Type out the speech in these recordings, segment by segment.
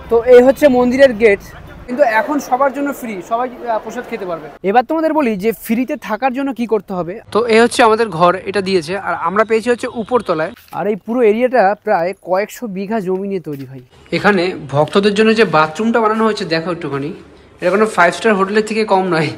তো এই হচ্ছে মন্দিরের গেট, কিন্তু এখন সবার জন্য ফ্রি, সবাই প্রসাদ খেতে পারবে। এবার তোমাদের বলি যে ফ্রিতে থাকার জন্য কি করতে হবে। তো এই হচ্ছে আমাদের ঘর, এটা দিয়েছে, আর আমরা পেয়েছি হচ্ছে উপর তলায়। আর এই পুরো এরিয়াটা প্রায় কয়েকশো বিঘা জমি নিয়ে তৈরি ভাই। এখানে ভক্তদের জন্য যে বাথরুমটা বানানো হয়েছে দেখো একটুখানি, এটা কোনো 5 স্টার হোটেলের থেকে কম নয়।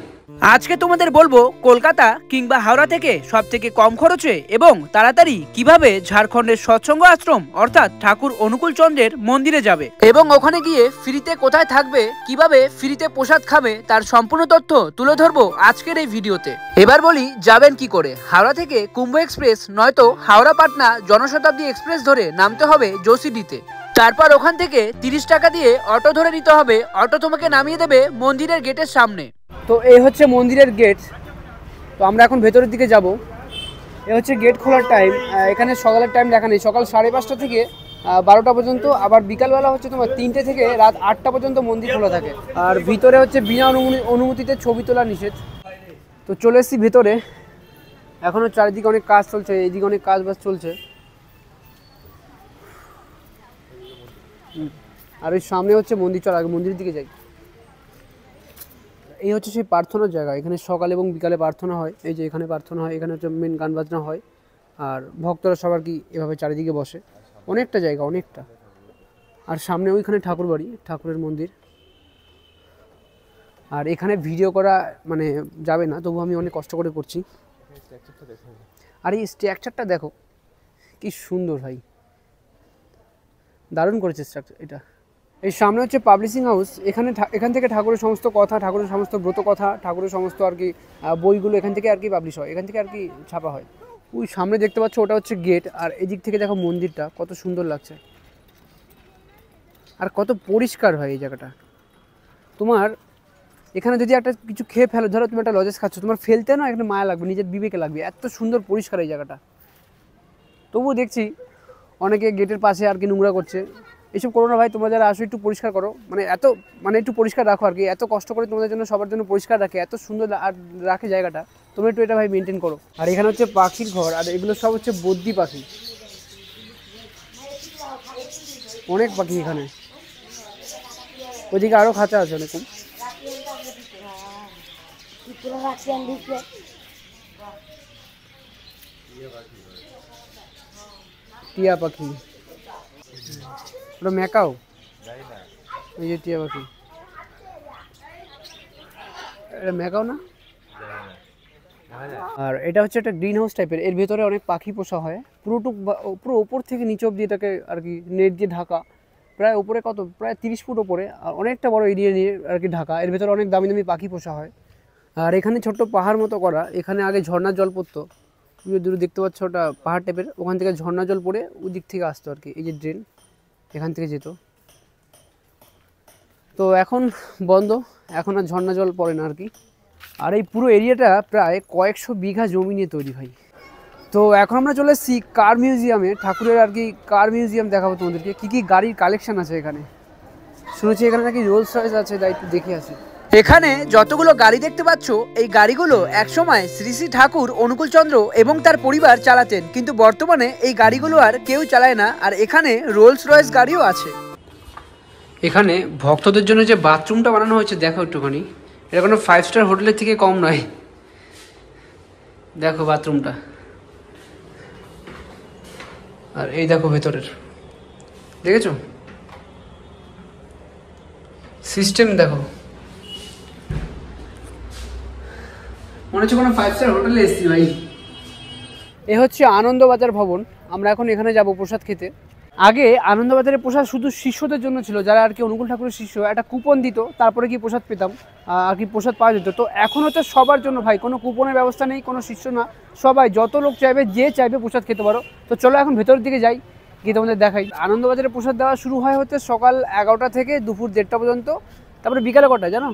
আজকে তোমাদের বলবো কলকাতা কিংবা হাওড়া থেকে সব থেকে কম খরচে এবং তাড়াতাড়ি কিভাবে ঝাড়খণ্ডের সৎসঙ্গ আশ্রম অর্থাৎ ঠাকুর অনুকূল চন্দ্রের মন্দিরে যাবে এবং ওখানে গিয়ে ফ্রিতে কোথায় থাকবে, কিভাবে ফ্রিতে প্রসাদ খাবে, তার সম্পূর্ণ তথ্য তুলে ধরবো আজকের এই ভিডিওতে। এবার বলি যাবেন কি করে। হাওড়া থেকে কুম্ভ এক্সপ্রেস নয়তো হাওড়া পাটনা জনশতাব্দী এক্সপ্রেস ধরে নামতে হবে যোশীডিতে। তারপর ওখান থেকে 30 টাকা দিয়ে অটো ধরে নিতে হবে। অটো তোমাকে নামিয়ে দেবে মন্দিরের গেটের সামনে। তো এই হচ্ছে মন্দিরের গেট। তো আমরা এখন ভেতরের দিকে যাব। এ হচ্ছে গেট খোলার টাইম। এখানে সকালের টাইম দেখা নেই, সকাল 5:30 থেকে 12টা পর্যন্ত, আবার বিকালবেলা হচ্ছে তোমার 3টে থেকে রাত 8টা পর্যন্ত মন্দির খোলা থাকে। আর ভিতরে হচ্ছে বিনা অনুমতিতে ছবি তোলা নিষেধ। তো চলে এসেছি ভেতরে। এখনও চারিদিকে অনেক কাজ চলছে, এইদিকে অনেক কাজ বাজ চলছে। আর ওই সামনে হচ্ছে মন্দির, চল আগে মন্দিরের দিকে যাই। এই হচ্ছে সেই প্রার্থনার জায়গা, এখানে সকাল এবং বিকালে প্রার্থনা হয়। এই যে এখানে প্রার্থনা হয়, এখানে হচ্ছে মেন গান বাজনা হয়, আর ভক্তরা সবার কি এভাবে চারিদিকে বসে। অনেকটা জায়গা, অনেকটা। আর সামনে ওইখানে ঠাকুর বাড়ি, ঠাকুরের মন্দির। আর এখানে ভিডিও করা মানে যাবে না, তবু আমি অনেক কষ্ট করে করছি। আর এই স্ট্রাকচারটা দেখো কি সুন্দর ভাই, দারুণ করেছে স্ট্রাকচার এটা। এই সামনে হচ্ছে পাবলিশিং হাউস। এখান থেকে ঠাকুরের সমস্ত কথা, ঠাকুরের সমস্ত ব্রত কথা, ঠাকুরের সমস্ত আর কি বইগুলো এখান থেকে আর কি পাবলিশ হয়, এখান থেকে আর কি ছাপা হয়। ওই সামনে দেখতে পাচ্ছ ওটা হচ্ছে গেট। আর এদিক থেকে দেখো মন্দিরটা কত সুন্দর লাগছে, আর কত পরিষ্কার হয় এই জায়গাটা। তোমার এখানে যদি একটা কিছু খেয়ে ফেলো, ধরো তুমি একটা লজেস খাচ্ছ, তোমার ফেলতে না একটা মায়া লাগবে, নিজের বিবেকে লাগবে, এত সুন্দর পরিষ্কার এই জায়গাটা। তবুও দেখছি অনেকে গেটের পাশে আর কি নোংরা করছে। এসব করো না ভাই, তোমরা যারা আসো একটু পরিষ্কার করো, মানে একটু পরিষ্কার রাখো আর কি। এত কষ্ট করে তোমাদের জন্য, সবার জন্য পরিষ্কার রাখে, এত সুন্দর আর রাখে জায়গাটা, তোমরা একটু এটা ভাই মেনটেন করো। আর এখানে হচ্ছে পাখির ঘর, আর এগুলো সব হচ্ছে বদ্যি পাখি, অনেক পাখি এখানে। ওইদিকে আরও খাঁচা আছে অনেক। টিয়া পাখি, ওটা ম্যাকাও, এই যে টিয়া পাখি, এটা ম্যাকাও না। আর এটা হচ্ছে একটা গ্রিন হাউস টাইপের, এর ভেতরে অনেক পাখি পোষা হয়। পুরো ওপর থেকে নিচে অব্দি এটাকে আর কি নেট দিয়ে ঢাকা, প্রায় ওপরে কত, প্রায় 30 ফুট ওপরে, আর অনেকটা বড় এরিয়া নিয়ে আর কি ঢাকা। এর ভেতরে অনেক দামি দামি পাখি পোষা হয়। আর এখানে ছোট্ট পাহাড় মতো করা, এখানে আগে ঝর্ণার জল পড়তো, দূরে দেখতে পাচ্ছ ওটা পাহাড় টাইপের, ওখান থেকে ঝর্ণা জল পড়ে ওই দিক থেকে আসতো আর কি, এই যে ড্রেন এখান থেকে যেত। তো এখন বন্ধ, এখন আর ঝর্ণা জল পড়ে না আর কি। আর এই পুরো এরিয়াটা প্রায় কয়েকশো বিঘা জমি নিয়ে তৈরি ভাই। তো এখন আমরা চলে এসেছি কার মিউজিয়ামে, ঠাকুরের আর কি কার মিউজিয়াম দেখাবো তোমাদেরকে, কী কী গাড়ির কালেকশন আছে এখানে। শুনেছি এখানে নাকি রোলস রয়েস আছে, তাই একটু দেখে আসি। এখানে যতগুলো গাড়ি দেখতে পাচ্ছ, এই গাড়িগুলো একসময় শ্রী শ্রী ঠাকুর অনুকূল চন্দ্র এবং তার পরিবার চালাতেন, কিন্তু বর্তমানে এই গাড়িগুলো আর কেউ চালায় না। আর এখানে রোলস রয়েস গাড়িও আছে। এখানে ভক্তদের জন্য যে বাথরুমটা বানানো হয়েছে দেখো একটুখানি, এটা কোনো 5 স্টার হোটেলের থেকে কম নয়। দেখো বাথরুমটা, আর এই দেখো ভেতরের, দেখেছো সিস্টেম, দেখো মনে হচ্ছে কোনো 5 স্টার হোটেলে এসেছি ভাই। এ হচ্ছে আনন্দবাজার ভবন। আমরা এখন এখানে যাব প্রসাদ খেতে। আগে আনন্দবাজারের প্রসাদ শুধু শিষ্যদের জন্য ছিল, যারা আর কি অনুকূল ঠাকুরের শিষ্য, একটা কুপন দিত, তারপরে কি প্রসাদ পেতাম, আর কি প্রসাদ পাওয়া যেত। তো এখন হচ্ছে সবার জন্য ভাই, কোনো কুপনের ব্যবস্থা নেই, কোনো শিষ্য না, সবাই যত লোক চাইবে, যে চাইবে প্রসাদ খেতে পারো। তো চলো এখন ভেতরের দিকে যাই, গিয়ে তোমাদের দেখাই। আনন্দবাজারে প্রসাদ দেওয়া শুরু হয় হচ্ছে সকাল 11টা থেকে দুপুর 1:30 পর্যন্ত। তারপরে বিকালে কটায় জানো?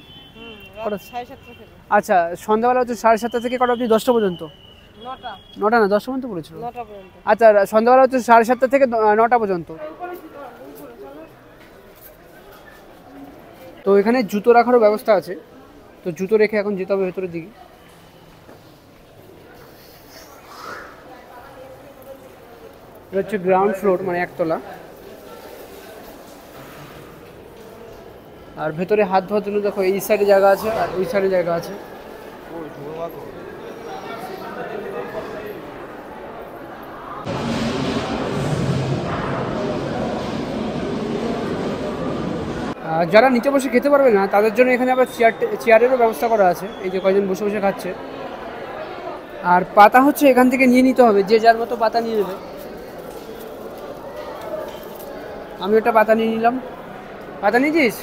আচ্ছা, সন্ধ্যাবেলা হচ্ছে 7:30 থেকে কটা অবধি? 10টা পর্যন্ত? 9টা না, 10টা পর্যন্ত বলেছিল। আচ্ছা, সন্ধ্যাবেলা হচ্ছে 7:30 থেকে 9টা পর্যন্ত। তো এখানে জুতো রাখারও ব্যবস্থা আছে, তো জুতো রেখে এখন যেতে হবে ভেতরের দিকে। এটা হচ্ছে গ্রাউন্ড ফ্লোর, মানে একতলা। আর ভেতরে হাত ধোয়ার জন্য দেখো এই সাইডে জায়গা আছে আর ওই সাইডে জায়গা আছে। যারা নিচে বসে খেতে পারবে না তাদের জন্য এখানে আবার চেয়ারেরও ব্যবস্থা করা আছে, এই যে কয়জন বসে বসে খাচ্ছে। আর পাতা হচ্ছে এখান থেকে নিয়ে নিতে হবে, যে যার মতো পাতা নিয়ে নেবে। আমি ওটা পাতা নিয়ে নিলাম। পাতা নিয়েছিস?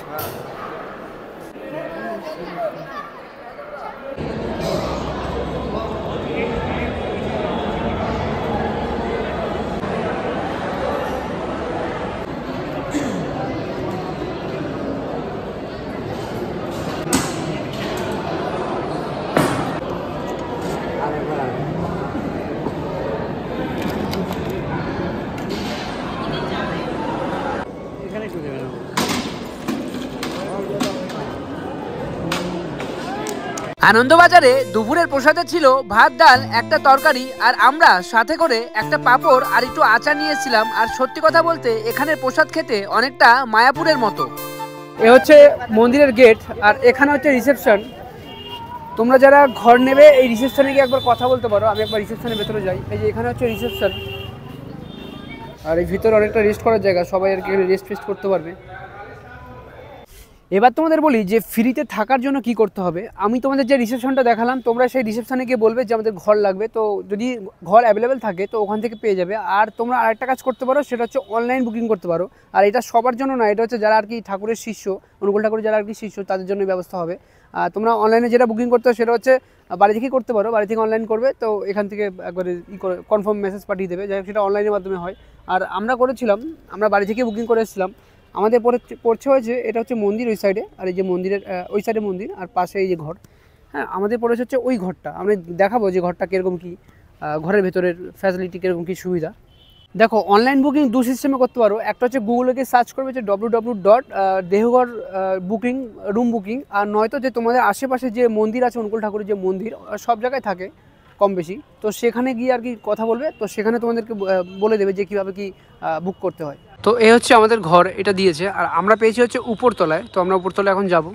আনন্দবাজারে দুপুরের প্রসাদে ছিল ভাত, ডাল, একটা তরকারি, আর আমরা সাথে করে একটা পাঁপড় আর একটু আচার নিয়েছিলাম। আর সত্যি কথা বলতে এখানের প্রসাদ খেতে অনেকটা মায়াপুরের মতো। এ হচ্ছে মন্দিরের গেট আর এখানে হচ্ছে রিসেপশন। তোমরা যারা ঘর নেবে এই রিসেপশনে গিয়ে একবার কথা বলতে পারো। আমি একবার রিসেপশনের ভেতরে যাই। এই যে এখানে হচ্ছে রিসেপশন, আর এই ভিতরে অনেকটা রেস্ট করার জায়গা, সবাই আর কি রেস্ট ফেস্ট করতে পারবে। এবার তোমাদের বলি যে ফ্রিতে থাকার জন্য কি করতে হবে। আমি তোমাদের যে রিসেপশনটা দেখালাম, তোমরা সেই রিসেপশনে গিয়ে বলবে যে আমাদের ঘর লাগবে, তো যদি ঘর অ্যাভেলেবেল থাকে তো ওখান থেকে পেয়ে যাবে। আর তোমরা আরেকটা কাজ করতে পারো, সেটা হচ্ছে অনলাইন বুকিং করতে পারো। আর এটা সবার জন্য না, এটা হচ্ছে যারা আর কি ঠাকুরের শিষ্য, অনুকূল ঠাকুরের যারা আর কি শিষ্য, তাদের জন্য ব্যবস্থা হবে। তোমরা অনলাইনে যেটা বুকিং করতে হয় সেটা হচ্ছে বাড়ি থেকেই করতে পারো। বাড়ি থেকে অনলাইন করবে, তো এখান থেকে একবারে করে কনফার্ম মেসেজ পাঠিয়ে দেবে, যাই হোক সেটা অনলাইনের মাধ্যমে হয়। আর আমরা করেছিলাম, আমরা বাড়ি থেকে বুকিং করে এসেছিলাম। আমাদের পড়ছে হয়েছে এটা হচ্ছে মন্দির ওই সাইডে, আর এই যে মন্দিরের ওই সাইডে মন্দির আর পাশে এই যে ঘর। হ্যাঁ, আমাদের পড়েছে হচ্ছে ওই ঘরটা। আমরা দেখাবো যে ঘরটা কীরকম কী, ঘরের ভেতরের ফ্যাসিলিটি কীরকম কী সুবিধা। দেখো, অনলাইন বুকিং দু সিস্টেমে করতে পারো। একটা হচ্ছে গুগলে গিয়ে সার্চ করবে যে www.দেহঘর বুকিং রুম বুকিং, আর নয়তো যে তোমাদের আশেপাশে যে মন্দির আছে, অনুকূল ঠাকুরের যে মন্দির সব জায়গায় থাকে কম বেশি, তো সেখানে গিয়ে আর কি কথা বলবে, তো সেখানে তোমাদেরকে বলে দেবে যে কীভাবে কি বুক করতে হয়। তো এই হচ্ছে আমাদের ঘর, এটা দিয়েছে। আর আমরা পেয়েছি হচ্ছে উপরতলায়, তো আমরা উপরতলায় এখন যাব।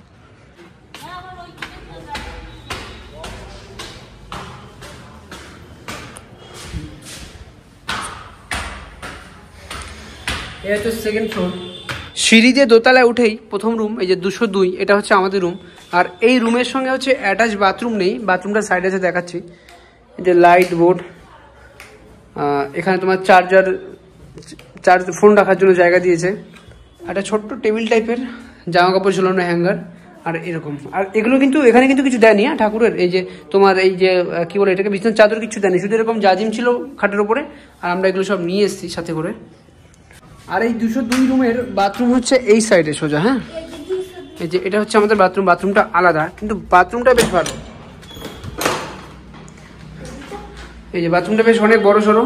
এই হচ্ছে সেকেন্ড ফ্লোর। সিঁড়ি দিয়ে দোতলায় উঠেই প্রথম রুম, এই যে 202, এটা হচ্ছে আমাদের রুম। আর এই রুমের সঙ্গে হচ্ছে অ্যাটাচ বাথরুম নেই, বাথরুমটা সাইডে আছে দেখাচ্ছি। এই যে লাইট বোর্ড, এখানে তোমার চার্জ ফোন রাখার জন্য জায়গা দিয়েছে, একটা ছোট্ট টেবিল টাইপের, জামা কাপড় ঝোলানো হ্যাঙ্গার, আর এরকম। আর এগুলো কিন্তু এখানে কিন্তু কিছু দেয়নি ঠাকুরের, এই যে তোমার এই যে কি বলে এটাকে, বিছানার চাদর কিছু দেয়নি, শুধু এরকম জাজিম ছিল খাটের উপরে। আর আমরা এগুলো সব নিয়ে এসেছি সাথে করে। আর এই 202 রুমের বাথরুম হচ্ছে এই সাইডে সোজা। হ্যাঁ, এই যে এটা হচ্ছে আমাদের বাথরুম। বাথরুমটা আলাদা, কিন্তু বাথরুমটা বেশ ভালো। এই যে বাথরুমটা বেশ অনেক বড় সড়ো,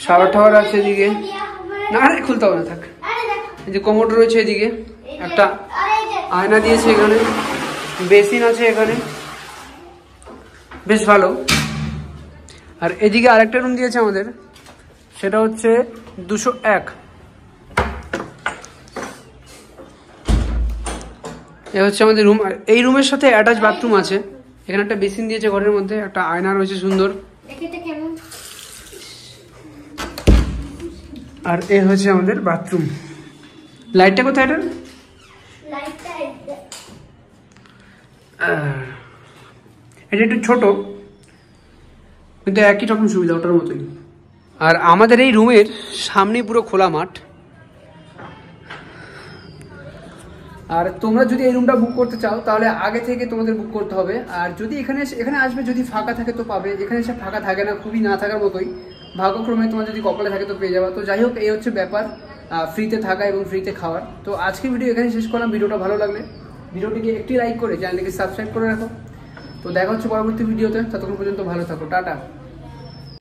শাওয়ার টাওয়ার আছে এদিকে। না, আরে খুলতে হবে না, থাক। এই যে কমোড রয়েছে এদিকে, একটা আয়না দিয়েছে এখানে, বেসিন আছে এখানে, বেশ ভালো। আর এদিকে আরেকটা রুম দিয়েছে আমাদের, সেটা হচ্ছে 201। এ হচ্ছে আমাদের রুম। আর এই রুমের সাথে অ্যাটাচ বাথরুম আছে। এখানে একটা বেসিন দিয়েছে ঘরের মধ্যে, একটা আয়না রয়েছে সুন্দর। আর এ হচ্ছে আমাদের বাথরুম। লাইটটা কোথায়? এটা একটু ছোট, কিন্তু একই রকম সুবিধা, ওটার মতোই। আর আমাদের এই রুমের সামনে পুরো খোলা মাঠ। আর তোমরা যদি এই রুমটা বুক করতে চাও তাহলে আগে থেকে তোমাদের বুক করতে হবে। আর যদি এখানে আসবে, যদি ফাঁকা থাকে তো পাবে, এখানে এসে ফাঁকা থাকে না, খুবই না থাকার মতোই। ভাগ্যক্রমে তোমার যদি কপালে থাকে তো পেয়ে যাবে। তো যাই হোক, এই হচ্ছে ব্যাপার ফ্রিতে থাকা এবং ফ্রিতে খাওয়ার। তো আজকের ভিডিও এখানে শেষ করলাম। ভিডিওটা ভালো লাগলে ভিডিওটিকে একটি লাইক করে চ্যানেলটিকে সাবস্ক্রাইব করে রাখো। তো দেখা হচ্ছে পরবর্তী ভিডিওতে, ততক্ষণ পর্যন্ত ভালো থাকো, টাটা।